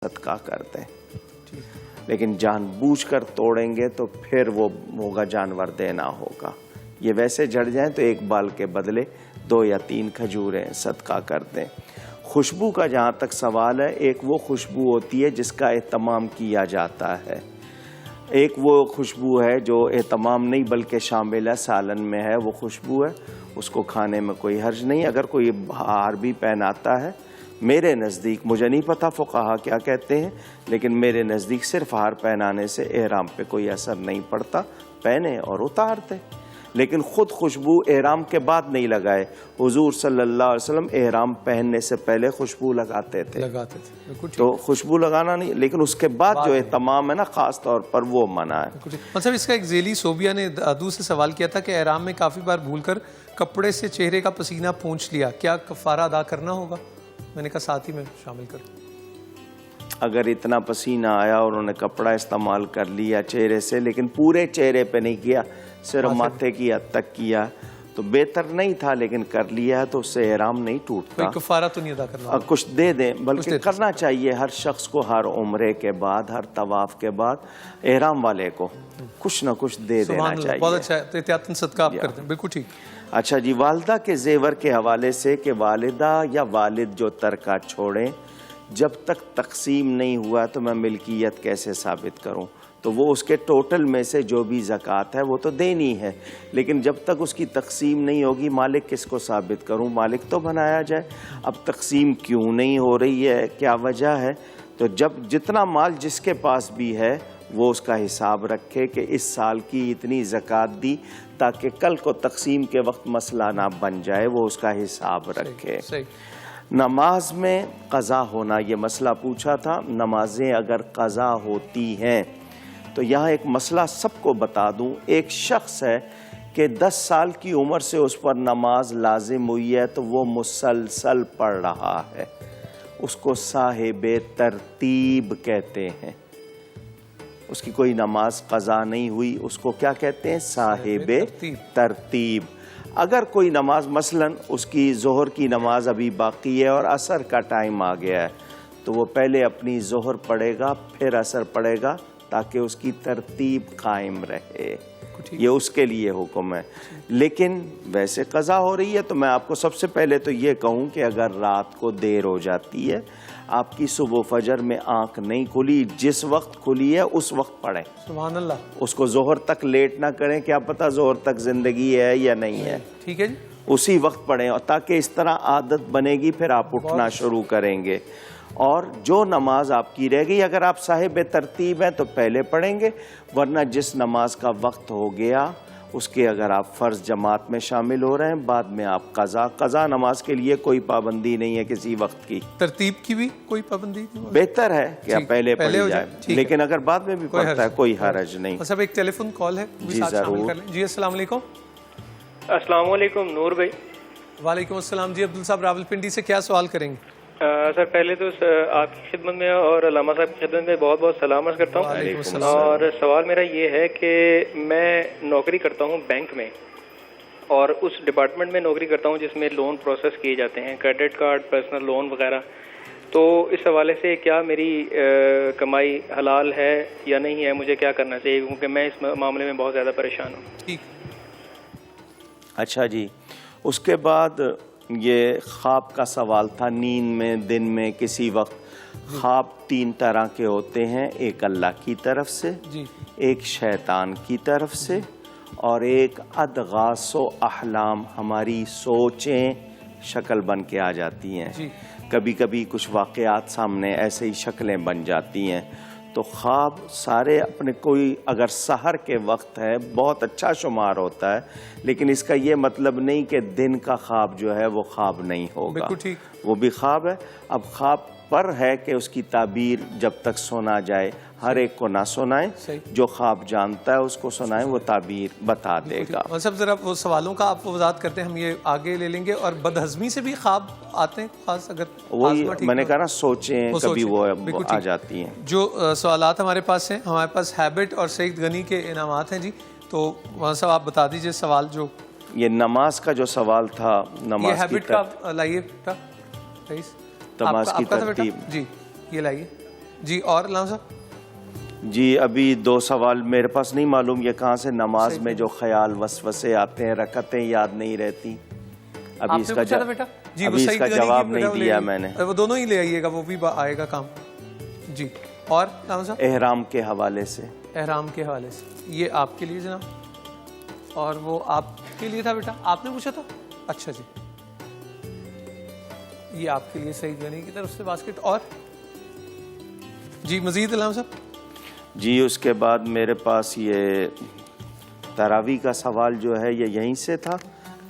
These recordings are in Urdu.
صدقہ کر دیں، لیکن جان بوجھ کر توڑیں گے تو پھر وہ ہوگا جانور دینا ہوگا. یہ ویسے جھڑ جائیں تو ایک بال کے بدلے 2 یا 3 کھجوریں صدقہ کر دیں. خوشبو کا جہاں تک سوال ہے، ایک وہ خوشبو ہوتی ہے جس کا اہتمام کیا جاتا ہے، ایک وہ خوشبو ہے جو اہتمام نہیں بلکہ شامل ہے، سالن میں ہے وہ خوشبو ہے، اس کو کھانے میں کوئی حرج نہیں. اگر کوئی ہار بھی پہناتا ہے، میرے نزدیک، مجھے نہیں پتا فقہا کیا کہتے ہیں، لیکن میرے نزدیک صرف ہار پہنانے سے احرام پہ کوئی اثر نہیں پڑتا، پہنے اور اتار دے. لیکن خود خوشبو احرام کے بعد نہیں لگائے. حضور صلی اللہ علیہ وسلم احرام پہننے سے پہلے خوشبو لگاتے تھے. تو خوشبو لگانا نہیں، لیکن اس کے بعد جو اہتمام ہے نا خاص طور پر وہ منع ہے. مطلب اس کا ایک ذیلی صوبیہ نے دادو سے سوال کیا تھا کہ احرام میں کافی بار بھول کر کپڑے سے چہرے کا پسینہ پونچھ لیا، کیا کفارہ ادا کرنا ہوگا؟ میں نے کہا ساتھ ہی میں شامل کر. اگر اتنا پسینہ آیا اور انہوں نے کپڑا استعمال کر لیا چہرے سے، لیکن پورے چہرے پہ نہیں کیا، صرف ماتھے کی حد تک کیا، تو بہتر نہیں تھا، لیکن کر لیا تو اس سے احرام نہیں ٹوٹتا. کوئی کفارہ تو نہیں ادا کرنا، کچھ دے دیں، بلکہ کرنا چاہیے ہر شخص کو، ہر عمرے کے بعد، ہر طواف کے بعد احرام والے کو کچھ نہ کچھ دے دینا چاہیے. بہت اچھا ہے، احتیاطاً صدقہ آپ کر دیں. بالکل ٹھیک. اچھا جی، والدہ کے زیور کے حوالے سے کہ والدہ یا والد جو ترکہ چھوڑیں، جب تک تقسیم نہیں ہوا تو میں ملکیت کیسے ثابت کروں؟ تو وہ اس کے ٹوٹل میں سے جو بھی زکوٰۃ ہے وہ تو دینی ہے، لیکن جب تک اس کی تقسیم نہیں ہوگی مالک کس کو ثابت کروں؟ مالک تو بنایا جائے. اب تقسیم کیوں نہیں ہو رہی ہے، کیا وجہ ہے؟ تو جب جتنا مال جس کے پاس بھی ہے وہ اس کا حساب رکھے کہ اس سال کی اتنی زکوٰۃ دی، تاکہ کل کو تقسیم کے وقت مسئلہ نہ بن جائے، وہ اس کا حساب رکھے. نماز میں قضا ہونا، یہ مسئلہ پوچھا تھا. نمازیں اگر قضا ہوتی ہیں تو یہاں ایک مسئلہ سب کو بتا دوں. ایک شخص ہے کہ 10 سال کی عمر سے اس پر نماز لازم ہوئی ہے تو وہ مسلسل پڑھ رہا ہے، اس کو صاحب ترتیب کہتے ہیں. اس کی کوئی نماز قضا نہیں ہوئی، اس کو کیا کہتے ہیں؟ صاحب ترتیب. اگر کوئی نماز مثلاً اس کی ظہر کی نماز ابھی باقی ہے اور عصر کا ٹائم آ گیا ہے، تو وہ پہلے اپنی ظہر پڑھے گا پھر عصر پڑھے گا تاکہ اس کی ترتیب قائم رہے. یہ اس کے لیے حکم ہے. لیکن ویسے قضا ہو رہی ہے تو میں آپ کو سب سے پہلے تو یہ کہوں کہ اگر رات کو دیر ہو جاتی ہے، آپ کی صبح فجر میں آنکھ نہیں کھلی، جس وقت کھلی ہے اس وقت پڑھیں. سبحان اللہ. اس کو ظہر تک لیٹ نہ کریں، کیا پتہ ظہر تک زندگی ہے یا نہیں ہے. ٹھیک ہے جی. اسی وقت پڑھیں، اور تاکہ اس طرح عادت بنے گی، پھر آپ اٹھنا شروع کریں گے. اور جو نماز آپ کی رہ گئی، اگر آپ صاحب ترتیب ہیں تو پہلے پڑھیں گے، ورنہ جس نماز کا وقت ہو گیا اس کے اگر آپ فرض جماعت میں شامل ہو رہے ہیں، بعد میں آپ قضا نماز کے لیے کوئی پابندی نہیں ہے کسی وقت کی. ترتیب کی بھی کوئی پابندی نہیں؟ بہتر ہے کہ آپ پہلے پڑھ جائیں، لیکن اگر بعد میں بھی پڑھتا ہے کوئی حرج نہیں. صاحب ایک ٹیلی فون کال ہے، جی ضرور. جی السلام علیکم. السلام علیکم نور بھائی. وعلیکم السلام. جی عبدل صاحب راولپنڈی سے، کیا سوال کریں گے؟ سر پہلے تو آپ کی خدمت میں اور علامہ صاحب کی خدمت میں بہت بہت سلام عرض کرتا ہوں. اور سوال میرا یہ ہے کہ میں نوکری کرتا ہوں بینک میں، اور اس ڈپارٹمنٹ میں نوکری کرتا ہوں جس میں لون پروسیس کیے جاتے ہیں، کریڈٹ کارڈ، پرسنل لون وغیرہ. تو اس حوالے سے کیا میری کمائی حلال ہے یا نہیں ہے؟ مجھے کیا کرنا چاہیے، کیونکہ میں اس معاملے میں بہت زیادہ پریشان ہوں. ٹھیک. اچھا جی، اس کے بعد یہ خواب کا سوال تھا. نیند میں، دن میں، کسی وقت. خواب 3 طرح کے ہوتے ہیں، ایک اللہ کی طرف سے، ایک شیطان کی طرف سے، اور ایک ادغاث و احلام، ہماری سوچیں شکل بن کے آ جاتی ہیں. کبھی کبھی کچھ واقعات سامنے ایسے ہی شکلیں بن جاتی ہیں. تو خواب سارے اپنے، کوئی اگر سحر کے وقت ہے بہت اچھا شمار ہوتا ہے، لیکن اس کا یہ مطلب نہیں کہ دن کا خواب جو ہے وہ خواب نہیں ہوگا، وہ بھی خواب ہے. اب خواب پر ہے کہ اس کی تعبیر جب تک سنا جائے، ہر ایک کو نہ سنائیں، جو خواب جانتا ہے اس کو سنائیں، وہ تعبیر بتا دے گا. مطلب ذرا وہ سوالوں کا آپ وضاحت کرتے ہیں، ہم یہ آگے لے لیں گے. اور بدہضمی سے بھی خواب آتے ہیں خاص؟ اگر وہی میں نے کہا نا، سوچیں کبھی وہ آ جاتی ہیں. جو سوالات ہمارے پاس ہیں، ہمارے پاس ہیبٹ اور سعید غنی کے انعامات ہیں. جی تو وہاں صاحب آپ بتا دیجئے سوال. جو یہ نماز کا جو سوال تھا، نماز کی لائیے نماز کی ترتیب. جی یہ لائیے. جی اور علامہ صاحب؟ جی ابھی 2 سوال میرے پاس نہیں معلوم یہ کہاں سے نماز میں جو خیال وسوسے آتے ہیں رکعتیں یاد نہیں رہتی ابھی اس کا ابھی اس کا جواب نہیں دیا میں نے. وہ دونوں ہی لے آئیے گا وہ بھی آئے گا کام. جی اور علامہ صاحب؟ احرام کے حوالے سے. احرام کے حوالے سے یہ آپ کے لیے جناب اور وہ آپ کے لیے تھا بیٹا آپ نے پوچھا تھا. اچھا جی یہ آپ کے لیے صحیح جانے کی طرف سے باسکٹ. اور جی مزید علامہ صاحب؟ جی اس کے بعد میرے پاس یہ تراویح کا سوال جو ہے یہ یہیں سے تھا.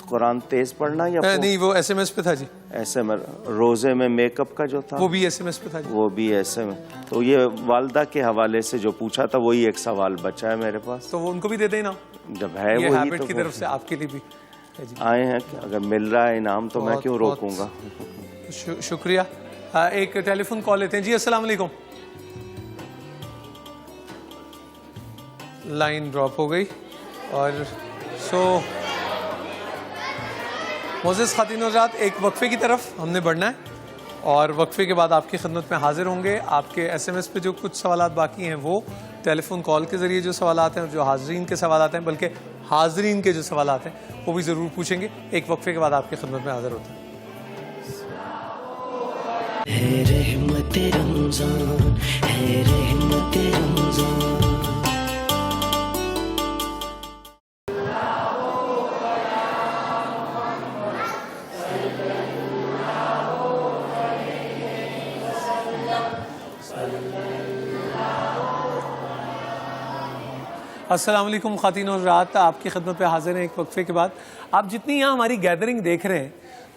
قرآن تیز پڑھنا یا نہیں وہ ایس ایم ایس پہ تھا جی. ایسے میں روزے میں میک اپ کا جو تھا وہ بھی ایس ایم ایس پہ تھا جی. وہ بھی ایسے میں. تو یہ والدہ کے حوالے سے جو پوچھا تھا وہی ایک سوال بچا ہے میرے پاس. تو وہ ان کو بھی دے دیں نا جب ہے یہ وہی ہیبٹ تو کی طرف سے آپ کے لیے بھی آئے ہیں. اگر مل رہا ہے انعام تو میں کیوں روکوں گا. شکریہ. ایک ٹیلی فون کال لیتے ہیں. جی السلام علیکم. لائن ڈراپ ہو گئی. اور معزز خواتین و حضرات ایک وقفے کی طرف ہم نے بڑھنا ہے اور وقفے کے بعد آپ کی خدمت میں حاضر ہوں گے. آپ کے ایس ایم ایس پہ جو کچھ سوالات باقی ہیں وہ ٹیلی فون کال کے ذریعے جو سوالات ہیں اور جو حاضرین کے سوالات ہیں بلکہ حاضرین کے جو سوالات ہیں وہ بھی ضرور پوچھیں گے. ایک وقفے کے بعد آپ کی خدمت میں حاضر ہوتے ہیں. ہے رحمت رمضان ہے رحمت رمضان. السلام علیکم خواتین و حضرات آپ کی خدمت پہ حاضر ہیں ایک وقفے کے بعد. آپ جتنی یہاں ہماری گیدرنگ دیکھ رہے ہیں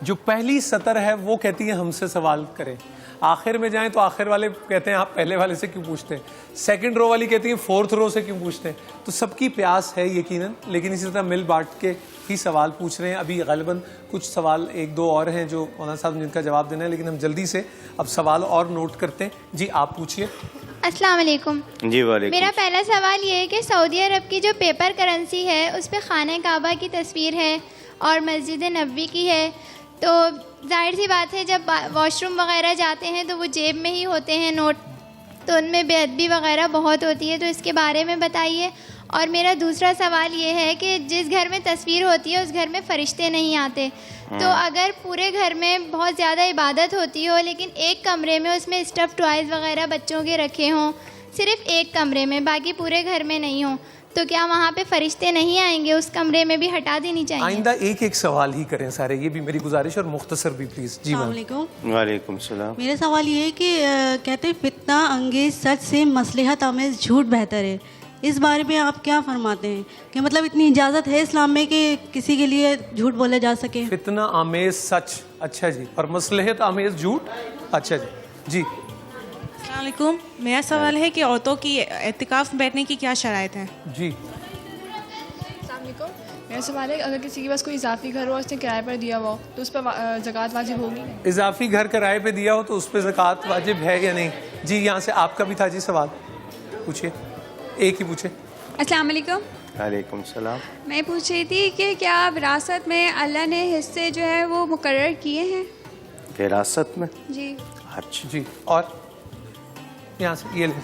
جو پہلی سطر ہے وہ کہتی ہے ہم سے سوال کریں. آخر میں جائیں تو آخر والے کہتے ہیں آپ پہلے والے سے کیوں پوچھتے ہیں. سیکنڈ رو والی کہتی ہیں 4تھ رو سے کیوں پوچھتے ہیں. تو سب کی پیاس ہے یقیناً لیکن اسی طرح مل بانٹ کے ہی سوال پوچھ رہے ہیں. ابھی غالباً کچھ سوال 1-2 اور ہیں جو مولانا صاحب جن کا جواب دینا ہے لیکن ہم جلدی سے اب سوال اور نوٹ کرتے ہیں. جی آپ پوچھیے. السلام علیکم. جی وعلیکم. میرا پہلا سوال یہ ہے کہ سعودی عرب کی جو پیپر کرنسی ہے اس پہ خانہ کعبہ کی تصویر ہے اور مسجد نبوی کی ہے. تو ظاہر سی بات ہے جب واش روم وغیرہ جاتے ہیں تو وہ جیب میں ہی ہوتے ہیں نوٹ تو ان میں بے ادبی وغیرہ بہت ہوتی ہے. تو اس کے بارے میں بتائیے. اور میرا دوسرا سوال یہ ہے کہ جس گھر میں تصویر ہوتی ہے اس گھر میں فرشتے نہیں آتے. تو اگر پورے گھر میں بہت زیادہ عبادت ہوتی ہو لیکن ایک کمرے میں اس میں اسٹف ٹوائز وغیرہ بچوں کے رکھے ہوں صرف ایک کمرے میں باقی پورے گھر میں نہیں ہوں تو کیا وہاں پہ فرشتے نہیں آئیں گے؟ اس کمرے میں بھی ہٹا دینی چاہیے. آئندہ ایک سوال ہی کریں سارے یہ بھی میری گزارش اور مختصر بھی پلیز. جی السلام علیکم. وعلیکم السلام. میرا سوال یہ ہے کہ کہتے ہیں فتنہ انگیز سچ سے مصلحت آمیز جھوٹ بہتر ہے. اس بارے میں آپ کیا فرماتے ہیں کہ مطلب اتنی اجازت ہے اسلام میں کہ کسی کے لیے جھوٹ بولا جا سکے؟ فتنہ آمیز سچ اچھا جی اور مصلحت آمیز جھوٹ اچھا جی. جی السلام علیکم. میرا سوال ہے کہ عورتوں کی اعتکاف بیٹھنے کی کیا شرائط ہیں؟ جی. السلام علیکم. میرا سوال ہے اگر کسی کے پاس کوئی اضافی گھر ہو اس نے کرائے پر دیا ہو تو اس پر زکوٰۃ واجب ہوگی؟ اضافی گھر کرائے پہ دیا ہو تو اس پہ زکوٰۃ واجب ہے یا نہیں؟ جی یہاں سے آپ کا بھی تھا جی سوال پوچھیے. ایک ہی پوچھے. السلام علیکم. وعلیکم السلام. میں پوچھ رہی تھی کہ کیا وراثت میں اللہ نے حصے جو ہے وہ مقرر کیے ہیں؟ وراثت میں؟ جی. اچھا جی اور یہاں سے یہ لیں.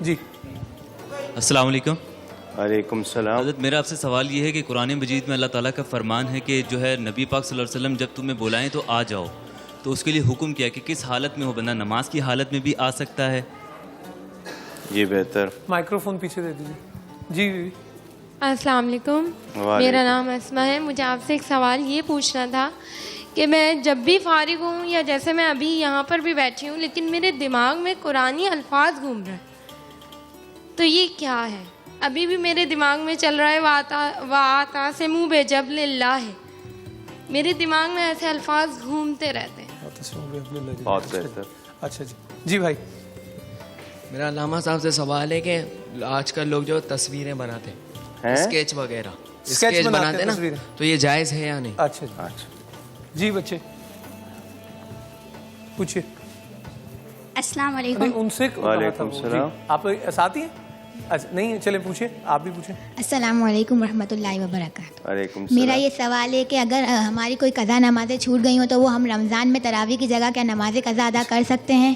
جی السلام علیکم. وعلیکم السلام. حضرت میرا آپ سے سوال یہ ہے کہ قرآن مجید میں اللہ تعالیٰ کا فرمان ہے کہ جو ہے نبی پاک صلی اللہ علیہ وسلم جب تمہیں بلائیں تو آ جاؤ. تو اس کے لیے حکم کیا کہ کس حالت میں ہو بندہ نماز کی حالت میں بھی آ سکتا ہے؟ جی بہتر. مائکرو فون پیچھے دے دیجیے. جی. السلام علیکم. میرا نام اسما ہے. مجھے آپ سے ایک سوال یہ پوچھنا تھا کہ میں جب بھی فارغ ہوں یا جیسے میں ابھی یہاں پر بھی بیٹھی ہوں لیکن میرے دماغ میں قرآنی الفاظ گھوم رہے ہیں تو یہ کیا ہے؟ ابھی بھی میرے دماغ میں چل رہا ہے وَاعْتَصِمُوا بِحَبْلِ اللَّهِ. میرے دماغ میں ایسے الفاظ گھومتے رہتے ہیں. بہت بہتر. اچھا جی. جی بھائی. میرا علامہ صاحب سے سوال ہے کہ آج کل لوگ جو تصویریں بناتے ہیں اسکیچ وغیرہ اسکیچ بناتے ہیں نا تو یہ جائز ہے یا نہیں؟ اچھا اچھا. جی بچے پوچھیے. السلام علیکم. ان سے وعلیکم السلام. آپ ساتھی ہیں؟ اچھا نہیں چلیں پوچھیے. آپ بھی پوچھیں. السلام علیکم ورحمۃ اللہ وبرکاتہ. وعلیکم السلام. میرا یہ سوال ہے کہ اگر ہماری کوئی قضا نمازیں چھوٹ گئی ہوں تو وہ ہم رمضان میں تراویح کی جگہ کیا نماز قضا ادا کر سکتے ہیں؟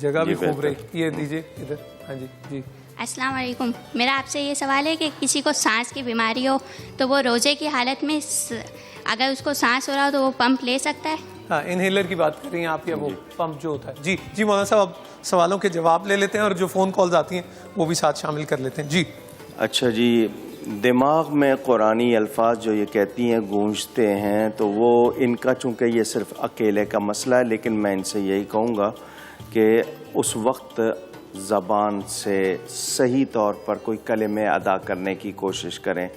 جگہ بھی خوب رہی. یہ دیجیے ادھر. ہاں جی جی. السلام علیکم. میرا آپ سے یہ سوال ہے کہ کسی کو سانس کی بیماری ہو تو وہ روزے کی حالت میں اگر اس کو سانس ہو رہا ہو تو وہ پمپ لے سکتا ہے؟ ہاں انہیلر کی بات کر رہی ہیں آپ یا وہ پمپ جو ہوتا ہے. جی جی مولانا صاحب اب سوالوں کے جواب لے لیتے ہیں اور جو فون کالز آتی ہیں وہ بھی ساتھ شامل کر لیتے ہیں. جی اچھا جی. دماغ میں قرآنی الفاظ جو یہ کہتی ہیں گونجتے ہیں تو وہ ان کا چونکہ یہ صرف اکیلے کا مسئلہ ہے، لیکن میں ان سے یہی کہوں گا کہ اس وقت زبان سے صحیح طور پر کوئی کلمے ادا کرنے کی کوشش کریں.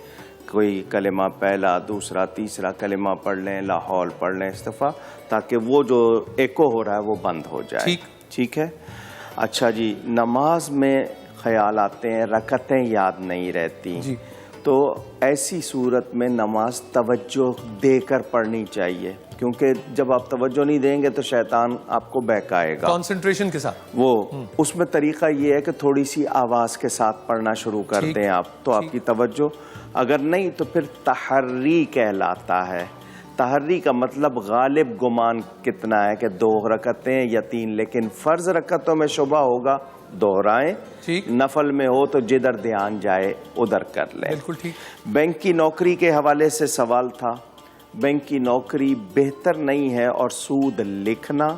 کوئی کلمہ پہلا دوسرا تیسرا کلمہ پڑھ لیں، لا حول پڑھ لیں اس دفعہ، تاکہ وہ جو ایکو ہو رہا ہے وہ بند ہو جائے. ٹھیک ہے. اچھا جی. نماز میں خیال آتے ہیں رکعتیں یاد نہیں رہتی جی. تو ایسی صورت میں نماز توجہ دے کر پڑھنی چاہیے، کیونکہ جب آپ توجہ نہیں دیں گے تو شیطان آپ کو بہکائے گا. کانسنٹریشن کے ساتھ وہ اس میں طریقہ یہ ہے کہ تھوڑی سی آواز کے ساتھ پڑھنا شروع کر دیں آپ، تو آپ کی توجہ. اگر نہیں تو پھر تحری کہلاتا ہے. تحری کا مطلب غالب گمان کتنا ہے کہ 2 رکعتیں یا 3، لیکن فرض رکعتوں میں شبہ ہوگا دہرائیں، نفل میں ہو تو جدھر دھیان جائے ادھر کر لیں. بالکل ٹھیک. بینک کی نوکری کے حوالے سے سوال تھا. بینک کی نوکری بہتر نہیں ہے اور سود لکھنا،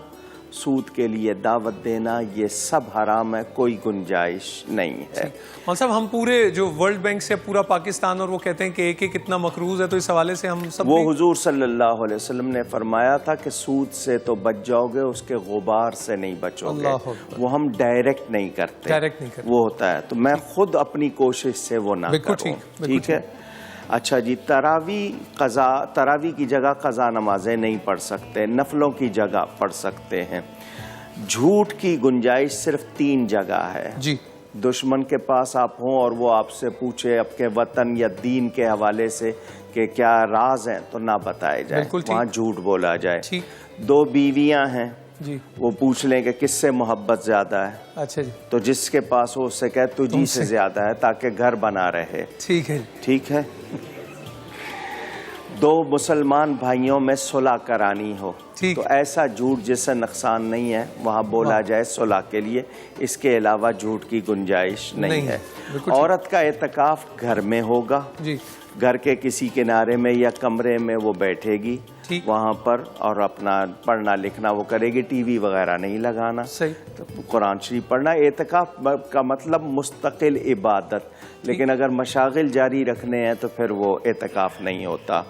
سود کے لیے دعوت دینا، یہ سب حرام ہے، کوئی گنجائش نہیں ہے. مول صاحب ہم پورے جو ورلڈ بینک سے پورا پاکستان، اور وہ کہتے ہیں کہ ایک ایک اتنا مقروض ہے، تو اس حوالے سے ہم سب وہ حضور صلی اللہ علیہ وسلم نے فرمایا تھا کہ سود سے تو بچ جاؤ گے، اس کے غبار سے نہیں بچو گے. وہ ہم ڈائریکٹ نہیں کرتے، وہ ہوتا ہے. تو میں خود اپنی کوشش سے وہ نہ کروں. ٹھیک ہے. اچھا جی. تراوی کی جگہ قضا نمازیں نہیں پڑھ سکتے، نفلوں کی جگہ پڑھ سکتے ہیں. جھوٹ کی گنجائش صرف 3 جگہ ہے. جی. دشمن کے پاس آپ ہوں اور وہ آپ سے پوچھے اپنے وطن یا دین کے حوالے سے کہ کیا راز ہیں تو نہ بتائے جائے، وہاں جھوٹ بولا جائے. 2 بیویاں ہیں جی. وہ پوچھ لیں کہ کس سے محبت زیادہ ہے. اچھا جی. تو جس کے پاس ہو اس سے کہے تجھی سے زیادہ ہے، تاکہ گھر بنا رہے. ٹھیک ہے. ٹھیک ہے. 2 مسلمان بھائیوں میں صلح کرانی ہو تو ایسا جھوٹ جس سے نقصان نہیں ہے وہاں بولا جائے صلح کے لیے. اس کے علاوہ جھوٹ کی گنجائش نہیں ہے. عورت کا اعتکاف گھر میں ہوگا، گھر کے کسی کنارے میں یا کمرے میں وہ بیٹھے گی وہاں پر اور اپنا پڑھنا لکھنا وہ کرے گی. ٹی وی وغیرہ نہیں لگانا، قرآن شریف پڑھنا. اعتکاف کا مطلب مستقل عبادت، لیکن اگر مشاغل جاری رکھنے ہیں تو پھر وہ اعتکاف نہیں ہوتا.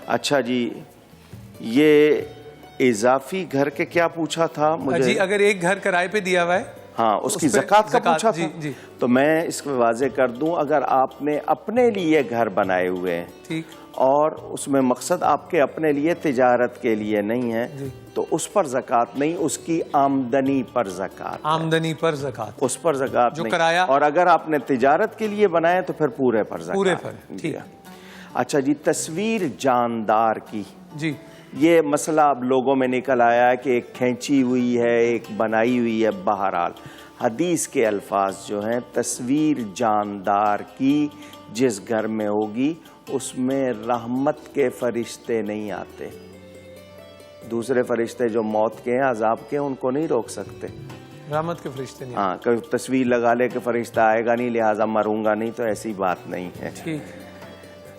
اچھا جی. یہ اضافی گھر کے کیا پوچھا تھا مجھے؟ جی اگر ایک گھر کرائے پہ دیا ہوا ہے ہاں اس کی زکوٰۃ کا پوچھا تھا. تو میں اس کو واضح کر دوں، اگر آپ نے اپنے لیے گھر بنائے ہوئے ہیں اور اس میں مقصد آپ کے اپنے لیے تجارت کے لیے نہیں ہے تو اس پر زکوٰۃ نہیں، اس کی آمدنی پر زکوٰۃ. آمدنی پر زکوٰۃ، اس پر زکوٰۃ نہیں. کرایا. اور اگر آپ نے تجارت کے لیے بنائے تو پھر پورے پر زکوٰۃ. پورے پر. اچھا جی. تصویر جاندار کی، جی یہ مسئلہ اب لوگوں میں نکل آیا ہے کہ ایک کھینچی ہوئی ہے ایک بنائی ہوئی ہے. بہرحال حدیث کے الفاظ جو ہیں تصویر جاندار کی جس گھر میں ہوگی اس میں رحمت کے فرشتے نہیں آتے. دوسرے فرشتے جو موت کے ہیں عذاب کے ان کو نہیں روک سکتے. رحمت کے فرشتے نہیں. ہاں کوئی تصویر لگا لے کہ فرشتہ آئے گا نہیں لہٰذا مروں گا نہیں، تو ایسی بات نہیں ہے.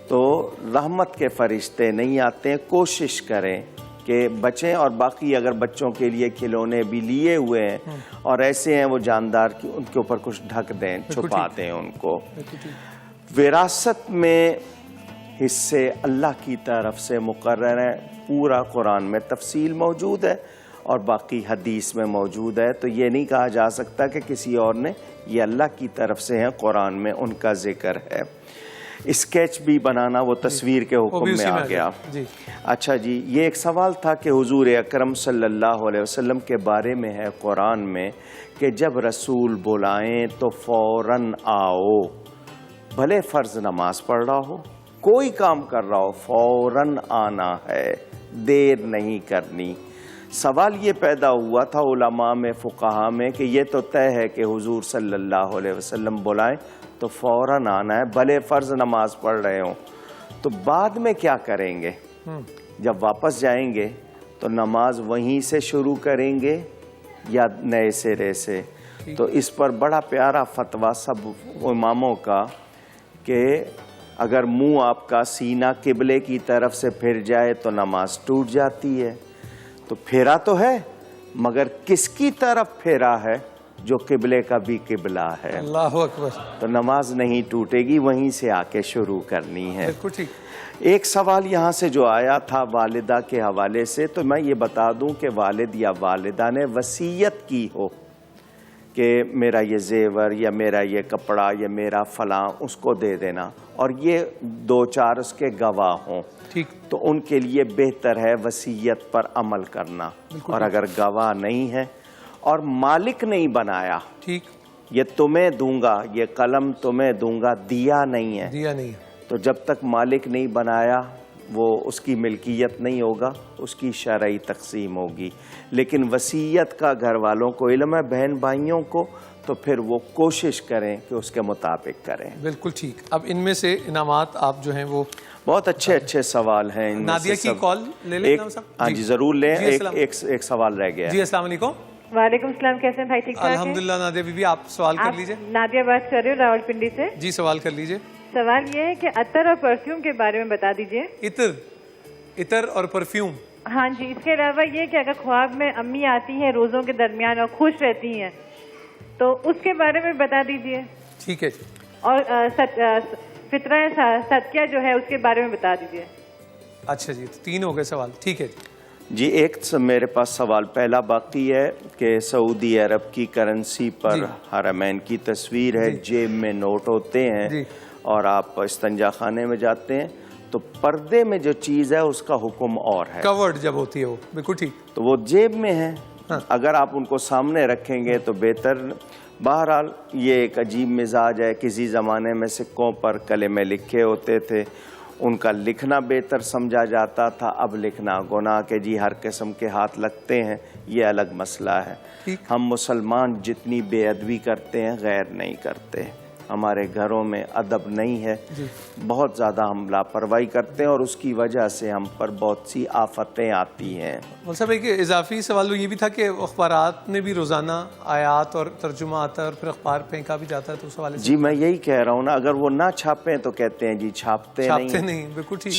تو رحمت کے فرشتے نہیں آتے. کوشش کریں کہ بچیں، اور باقی اگر بچوں کے لیے کھلونے بھی لیے ہوئے ہیں اور ایسے ہیں وہ جاندار کی، ان کے اوپر کچھ ڈھک دیں، چھپا دیں ان کو. وراثت میں حصے اللہ کی طرف سے مقرر ہیں. پورا قرآن میں تفصیل موجود ہے اور باقی حدیث میں موجود ہے. تو یہ نہیں کہا جا سکتا کہ کسی اور نے، یہ اللہ کی طرف سے ہیں، قرآن میں ان کا ذکر ہے. اسکیچ بھی بنانا وہ تصویر کے حکم میں آ گیا. اچھا جی. یہ ایک سوال تھا کہ حضور اکرم صلی اللہ علیہ وسلم کے بارے میں ہے قرآن میں کہ جب رسول بلائیں تو فوراً آؤ. بھلے فرض نماز پڑھ رہا ہو، کوئی کام کر رہا ہو، فوراً آنا ہے، دیر نہیں کرنی. سوال یہ پیدا ہوا تھا علماء میں فقہاء میں کہ یہ تو طے ہے کہ حضور صلی اللہ علیہ وسلم بلائیں تو فوراً آنا ہے بھلے فرض نماز پڑھ رہے ہوں. تو بعد میں کیا کریں گے؟ جب واپس جائیں گے تو نماز وہیں سے شروع کریں گے یا نئے سرے سے. تو اس پر بڑا پیارا فتویٰ سب اماموں کا کہ اگر منہ آپ کا سینہ قبلے کی طرف سے پھر جائے تو نماز ٹوٹ جاتی ہے. تو پھیرا تو ہے مگر کس کی طرف پھیرا ہے؟ جو قبلے کا بھی قبلہ ہے. اللہ اکبر. تو نماز نہیں ٹوٹے گی، وہیں سے آ کے شروع کرنی ہے. بالکل ٹھیک. ایک سوال یہاں سے جو آیا تھا والدہ کے حوالے سے، تو میں یہ بتا دوں کہ والد یا والدہ نے وصیت کی ہو کہ میرا یہ زیور یا میرا یہ کپڑا یا میرا فلاں اس کو دے دینا، اور یہ 2-4 اس کے گواہ ہوں، ٹھیک، تو ان کے لیے بہتر ہے وصیت پر عمل کرنا. اور اگر گواہ نہیں ہے اور مالک نہیں بنایا، ٹھیک، یہ تمہیں دوں گا، یہ قلم تمہیں دوں گا، دیا نہیں ہے، دیا نہیں ہے، تو جب تک مالک نہیں بنایا وہ اس کی ملکیت نہیں ہوگا، اس کی شرعی تقسیم ہوگی. لیکن وصیت کا گھر والوں کو علم ہے، بہن بھائیوں کو، تو پھر وہ کوشش کریں کہ اس کے مطابق کریں. بالکل ٹھیک. اب ان میں سے انعامات آپ جو ہیں وہ بہت اچھے سوال ہیں. نادیہ کی کال لے لیں جناب صاحب. ہاں جی ضرور لیں. ایک سوال رہ گیا. جی السلام علیکم. وعلیکم السلام. کیسے ہیں بھائی؟ ٹھیک ٹھاک؟ الحمدللہ. نادیہ بی بی آپ سوال کر لیجئے. نادیہ بات کر رہی ہوں راول پنڈی سے. جی سوال کر لیجئے. سوال یہ ہے کہ عطر اور پرفیوم کے بارے میں بتا دیجئے. عطر اور پرفیوم. ہاں جی. اس کے علاوہ یہ کہ اگر خواب میں امی آتی ہیں روزوں کے درمیان اور خوش رہتی ہیں تو اس کے بارے میں بتا دیجئے. ٹھیک ہے. اور فطرہ صدقہ جو ہے اس کے بارے میں بتا دیجئے. اچھا جی 3 ہو گئے سوال. ٹھیک ہے جی. ایک میرے پاس سوال پہلا باقی ہے کہ سعودی عرب کی کرنسی پر حرمین کی تصویر ہے، جیب میں نوٹ ہوتے ہیں اور آپ استنجا خانے میں جاتے ہیں تو پردے میں جو چیز ہے اس کا حکم اور ہے. کورڈ جب ہوتی ہے وہ. بالکل ٹھیک. تو وہ جیب میں ہے. اگر آپ ان کو سامنے رکھیں گے تو بہتر. بہرحال یہ ایک عجیب مزاج ہے. کسی زمانے میں سکوں پر کلمے لکھے ہوتے تھے، ان کا لکھنا بہتر سمجھا جاتا تھا. اب لکھنا گناہ کے جی ہر قسم کے ہاتھ لگتے ہیں، یہ الگ مسئلہ ہے. ہم مسلمان جتنی بے ادبی کرتے ہیں غیر نہیں کرتے. ہمارے گھروں میں ادب نہیں ہے، بہت زیادہ ہم لاپرواہی کرتے ہیں اور اس کی وجہ سے ہم پر بہت سی آفتیں آتی ہیں. صاحب ایک اضافی سوال یہ بھی تھا کہ اخبارات میں بھی روزانہ آیات اور ترجمہ آتا ہے اور پھر اخبار پھینکا بھی جاتا ہے، تو اس حوالے سے جی میں یہی کہہ رہا ہوں نا، اگر وہ نہ چھاپیں تو کہتے ہیں جی چھاپتے نہیں. بالکل ٹھیک.